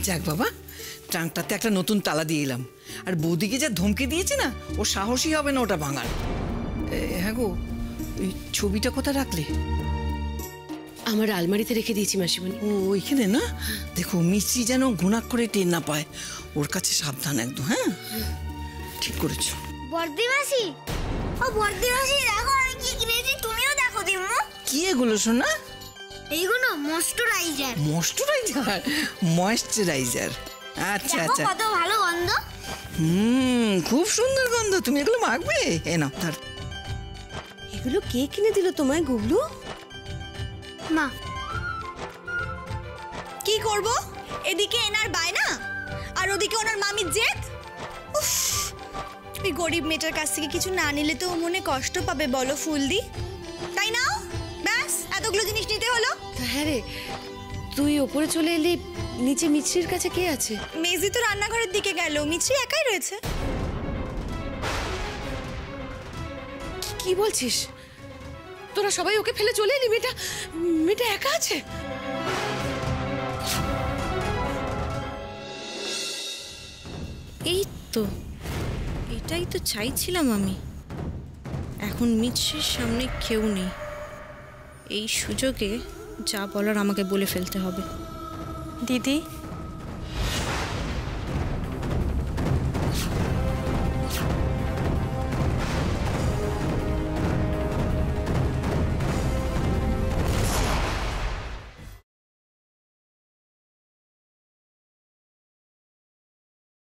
যাক বাবা, ট্রাঙ্কটাতে একটা নতুন তালা দিয়ে এলাম। আর বৌদিকে যা ধমকে দিয়েছে না, ও সাহসী হবে না ওটা ভাঙার। হ্যাঁ গো, ওই ছবিটা কোথায় রাখলে? আমার আলমারিতে রেখে দিয়েছি মাসিমণি। ও ওইখানে না? দেখো মিষ্টি যেন ঘুণাক করে টের না পায়, ওর কাছে সাবধান একদম। হ্যাঁ ঠিক করেছো। বর্দি মাসি, ও বর্দি মাসি দেখো আমি কি কিনেছি, তুমিও দেখো দিম্মু। কি এগুলো শোনা? এইগুলো ময়েশ্চারাইজার। ময়েশ্চারাইজার? ময়েশ্চারাইজার, আচ্ছা আচ্ছা। কত ভালো গন্ধ। খুব সুন্দর গন্ধ। তুমি এগুলো মাখবে? এ নাও। এগুলো কে কিনে দিল তোমায় গুবলু? মা। কি করব? এদিকে এনার বায়না আর ওদিকে ওনার মামির জেদ। উফ, এই গরিব মেয়েটার কাছ থেকে কিছু না নিলে তো ও মনে কষ্ট পাবে বলো ফুলদি, তাই না? ব্যাস এতগুলো জিনিস নিতে হলো। হ্যাঁ রে, তুই ওপরে চলে এলি, নিচে মিছরির কাছে কে আছে? মেজি তো রান্নাঘরের দিকে গেল, মিছরি একাই রয়েছে। কি বলছিস? তোরা সবাই ওকে ফেলে চলে এলি? মেয়েটা একা আছে? এই তো, এটাই তো চাইছিলাম আমি। এখন মিছরির সামনে কেউ নেই, এই সুযোগে যা বলার আমাকে বলে ফেলতে হবে। দিদি